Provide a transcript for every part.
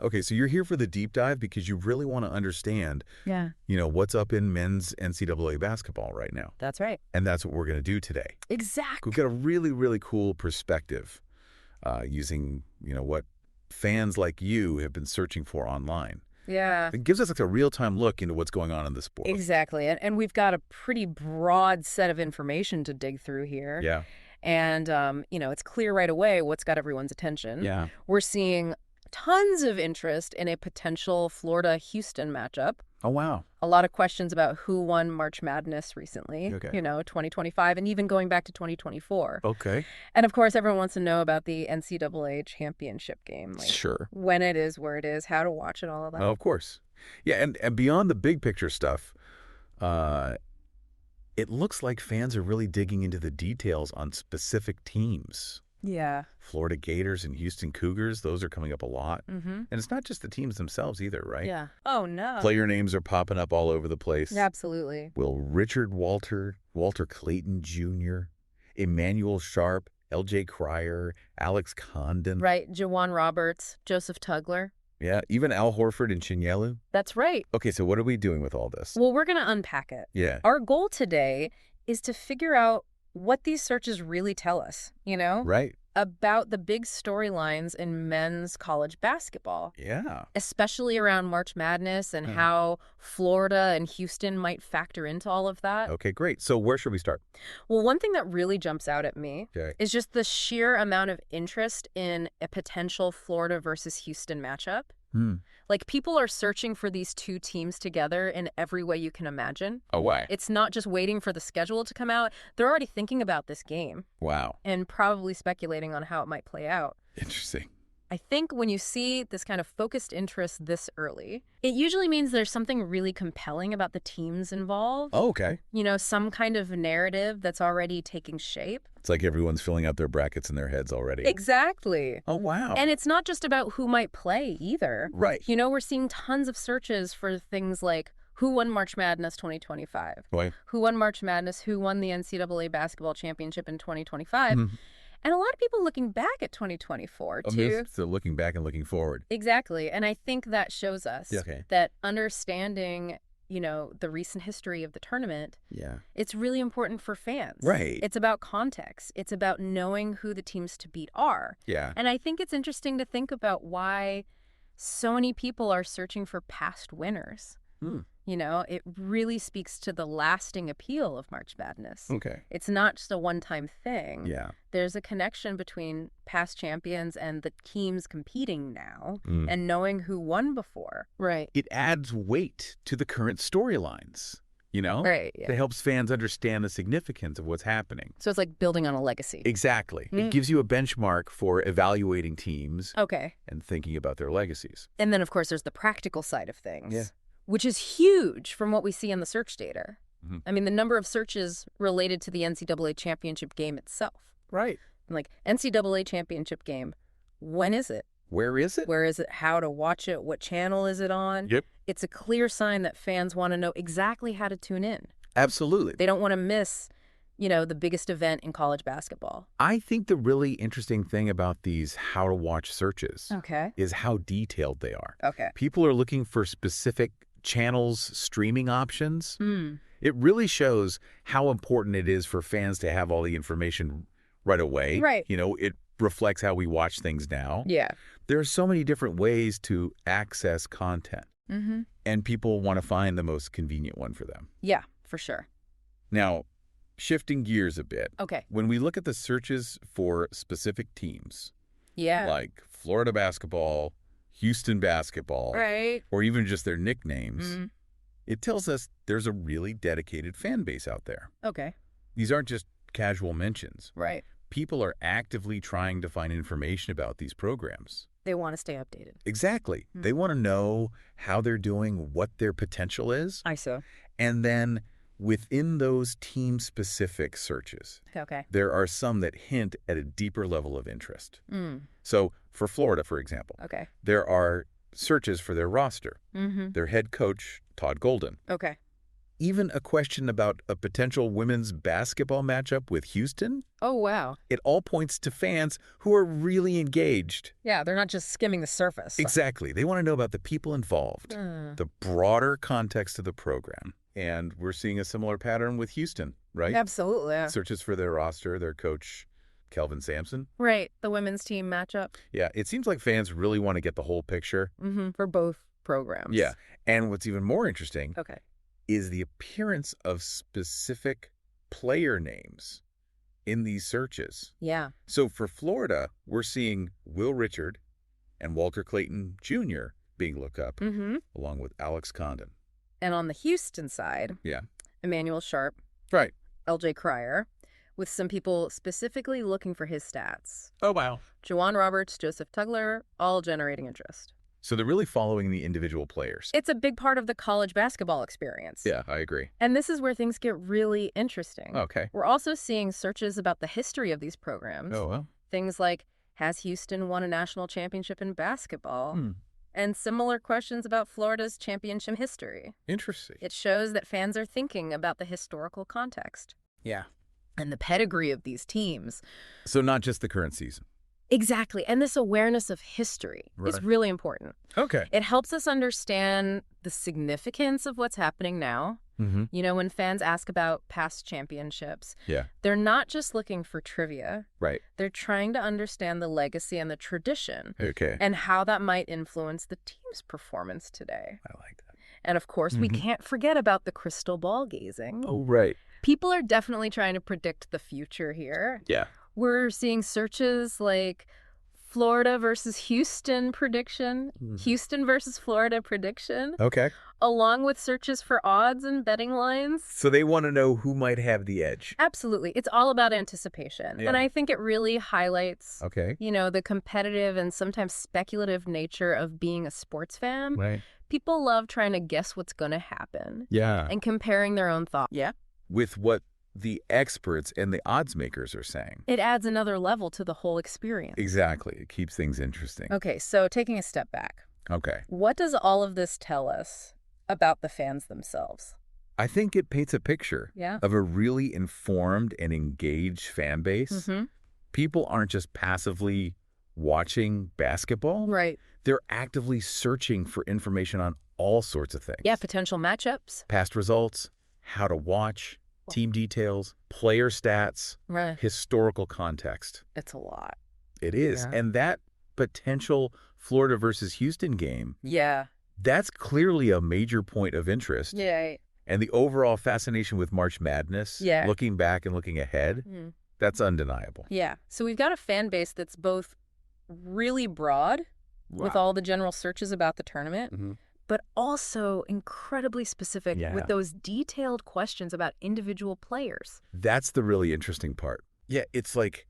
Okay, so you're here for the deep dive because you really want to understand, Yeah. what's up in men's NCAA basketball right now. That's right. And that's what we're going to do today. Exactly. We've got a really, really cool perspective using, what fans like you have been searching for online. Yeah. It gives us like a real-time look into what's going on in the sport. Exactly. And we've got a pretty broad set of information to dig through here. Yeah. And, it's clear right away what's got everyone's attention. Yeah. We're seeing tons of interest in a potential Florida-Houston matchup. Oh, wow. A lot of questions about who won March Madness recently, Okay. 2025, and even going back to 2024. Okay. And, of course, everyone wants to know about the NCAA championship game. Sure. When it is, where it is, how to watch it, all of that. Oh, of course. Yeah, and beyond the big picture stuff, it looks like fans are really digging into the details on specific teams. Yeah. Florida Gators and Houston Cougars, those are coming up a lot. Mm-hmm. And it's not just the teams themselves either, right? Yeah. Oh, no. Player names are popping up all over the place. Absolutely. Will Richard Walter Clayton Jr., Emmanuel Sharp, L.J. Cryer, Alex Condon. Right. Jawan Roberts, Joseph Tugler. Yeah, even Al Horford and Chinyelu. That's right. Okay, so what are we doing with all this? Well, we're going to unpack it. Yeah. Our goal today is to figure out what these searches really tell us, Right. about the big storylines in men's college basketball. Yeah. Especially around March Madness and how Florida and Houston might factor into all of that. Okay, great. So where should we start? Well, one thing that really jumps out at me Okay. is just the sheer amount of interest in a potential Florida versus Houston matchup. Like, people are searching for these two teams together in every way you can imagine. Oh, why? It's not just waiting for the schedule to come out. They're already thinking about this game Wow. and probably speculating on how it might play out. Interesting. I think when you see this kind of focused interest this early, it usually means there's something really compelling about the teams involved. Oh, okay. Some kind of narrative that's already taking shape. It's like everyone's filling out their brackets in their heads already. Exactly. Oh, wow. And it's not just about who might play either. Right. We're seeing tons of searches for things like who won March Madness 2025? Why? Who won March Madness? Who won the NCAA basketball championship in 2025? And a lot of people looking back at 2024, too. So looking back and looking forward. Exactly. And I think that shows us Okay. that understanding, the recent history of the tournament, it's really important for fans. Right. It's about context. It's about knowing who the teams to beat are. Yeah. And I think it's interesting to think about why so many people are searching for past winners. It really speaks to the lasting appeal of March Madness. Okay. It's not just a one-time thing. Yeah. There's a connection between past champions and the teams competing now and knowing who won before. Right. It adds weight to the current storylines, Right. It helps fans understand the significance of what's happening. So it's like building on a legacy. Exactly. It gives you a benchmark for evaluating teams Okay. and thinking about their legacies. And then, of course, there's the practical side of things. Yeah. Which is huge from what we see in the search data. I mean, the number of searches related to the NCAA championship game itself. Right. Like, NCAA championship game, when is it? Where is it? Where is it? How to watch it? What channel is it on? Yep. It's a clear sign that fans want to know exactly how to tune in. Absolutely. They don't want to miss, the biggest event in college basketball. I think the really interesting thing about these how to watch searches is how detailed they are. Okay. People are looking for specific channels, streaming options. It really shows how important it is for fans to have all the information right away. Right. It reflects how we watch things now. Yeah. There are so many different ways to access content, and people want to find the most convenient one for them. Yeah, for sure. Now, shifting gears a bit. Okay. When we look at the searches for specific teams, Yeah. like Florida basketball, Houston basketball, Right. or even just their nicknames, it tells us there's a really dedicated fan base out there. Okay. These aren't just casual mentions. Right. People are actively trying to find information about these programs. They want to stay updated. Exactly. They want to know how they're doing, what their potential is. I see. And then within those team-specific searches, Okay. there are some that hint at a deeper level of interest. So for Florida, for example, Okay. there are searches for their roster, their head coach, Todd Golden, Okay. even a question about a potential women's basketball matchup with Houston. Oh, wow. It all points to fans who are really engaged. Yeah, they're not just skimming the surface. Exactly. They want to know about the people involved, the broader context of the program. And we're seeing a similar pattern with Houston, right? Absolutely. Yeah. Searches for their roster, their coach, Kelvin Sampson. Right, the women's team matchup. Yeah, it seems like fans really want to get the whole picture. For both programs. Yeah, and what's even more interesting is the appearance of specific player names in these searches. Yeah. So for Florida, we're seeing Will Richard and Walter Clayton Jr. being looked up, along with Alex Condon. And on the Houston side, Emmanuel Sharp, Right. LJ Cryer, with some people specifically looking for his stats. Oh, wow. Juwan Roberts, Joseph Tugler, all generating interest. So they're really following the individual players. It's a big part of the college basketball experience. Yeah, I agree. And this is where things get really interesting. Okay. We're also seeing searches about the history of these programs. Oh, well. Things like, has Houston won a national championship in basketball? And similar questions about Florida's championship history. Interesting. It shows that fans are thinking about the historical context. Yeah. And the pedigree of these teams. So not just the current season. Exactly. And this awareness of history is really important. Okay. It helps us understand the significance of what's happening now. You know, when fans ask about past championships, they're not just looking for trivia. Right. They're trying to understand the legacy and the tradition. Okay. And how that might influence the team's performance today. I like that. And of course, we can't forget about the crystal ball gazing. Oh, right. People are definitely trying to predict the future here. Yeah. We're seeing searches like Florida versus Houston prediction, Houston versus Florida prediction, Okay. along with searches for odds and betting lines. So they want to know who might have the edge. Absolutely. It's all about anticipation. Yeah. And I think it really highlights, Okay. you know, the competitive and sometimes speculative nature of being a sports fan. Right. People love trying to guess what's going to happen. Yeah. And comparing their own thoughts. Yeah. With what the experts and the odds makers are saying. It adds another level to the whole experience. Exactly. It keeps things interesting. Okay, so taking a step back. Okay. What does all of this tell us about the fans themselves? I think it paints a picture of a really informed and engaged fan base. People aren't just passively watching basketball. Right. They're actively searching for information on all sorts of things. Yeah, potential matchups. Past results, how to watch, team details, player stats, Right. historical context. It's a lot. It is. Yeah. And that potential Florida versus Houston game, Yeah. that's clearly a major point of interest. Yeah. And the overall fascination with March Madness, looking back and looking ahead, that's undeniable. Yeah. So we've got a fan base that's both really broad with all the general searches about the tournament, but also incredibly specific with those detailed questions about individual players. That's the really interesting part. Yeah, it's like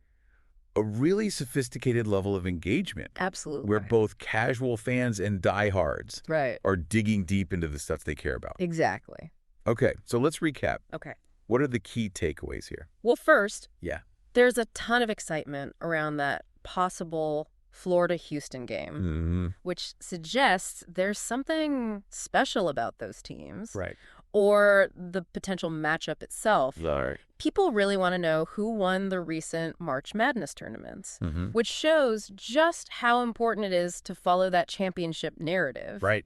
a really sophisticated level of engagement. Absolutely. Where both casual fans and diehards are digging deep into the stuff they care about. Exactly. Okay, so let's recap. Okay. What are the key takeaways here? Well, first, there's a ton of excitement around that possible Florida-Houston game, which suggests there's something special about those teams. Right. Or the potential matchup itself. Right. People really want to know who won the recent March Madness tournaments, which shows just how important it is to follow that championship narrative. Right.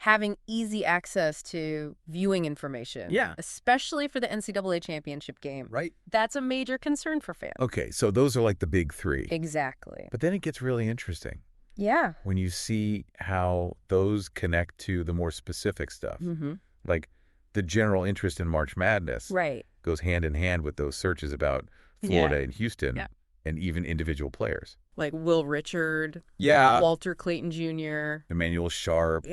Having easy access to viewing information. Yeah. Especially for the NCAA championship game. Right. That's a major concern for fans. Okay, so those are like the big three. Exactly. But then it gets really interesting. Yeah. When you see how those connect to the more specific stuff. Like the general interest in March Madness goes hand in hand with those searches about Florida and Houston and even individual players. Like Will Richard, Walter Clayton Jr., Emmanuel Sharp,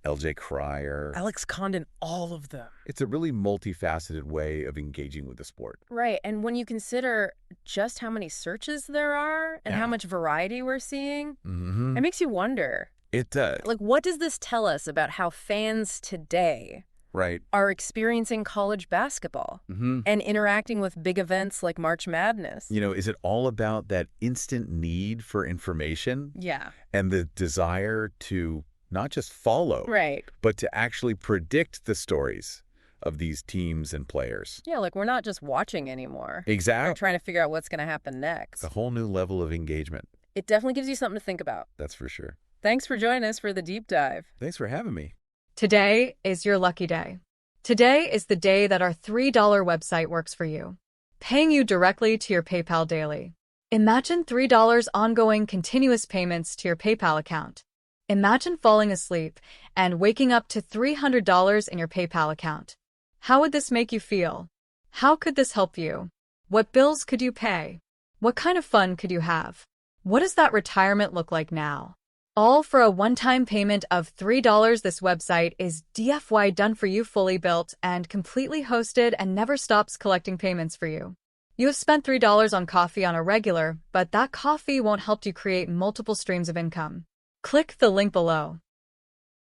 LJ Cryer, Alex Condon, all of them. It's a really multifaceted way of engaging with the sport. Right. And when you consider just how many searches there are and how much variety we're seeing, it makes you wonder. It does. Like, what does this tell us about how fans today are experiencing college basketball and interacting with big events like March Madness? You know, is it all about that instant need for information? Yeah. And the desire to not just follow, but to actually predict the stories of these teams and players. Yeah, like we're not just watching anymore. Exactly. We're trying to figure out what's going to happen next. A whole new level of engagement. It definitely gives you something to think about. That's for sure. Thanks for joining us for the deep dive. Thanks for having me. Today is your lucky day. Today is the day that our $3 website works for you, paying you directly to your PayPal daily. Imagine $3 ongoing continuous payments to your PayPal account. Imagine falling asleep and waking up to $300 in your PayPal account. How would this make you feel? How could this help you? What bills could you pay? What kind of fun could you have? What does that retirement look like now? All for a one-time payment of $3. This website is DFY done for you, fully built and completely hosted, and never stops collecting payments for you. You have spent $3 on coffee on a regular, but that coffee won't help you create multiple streams of income. Click the link below.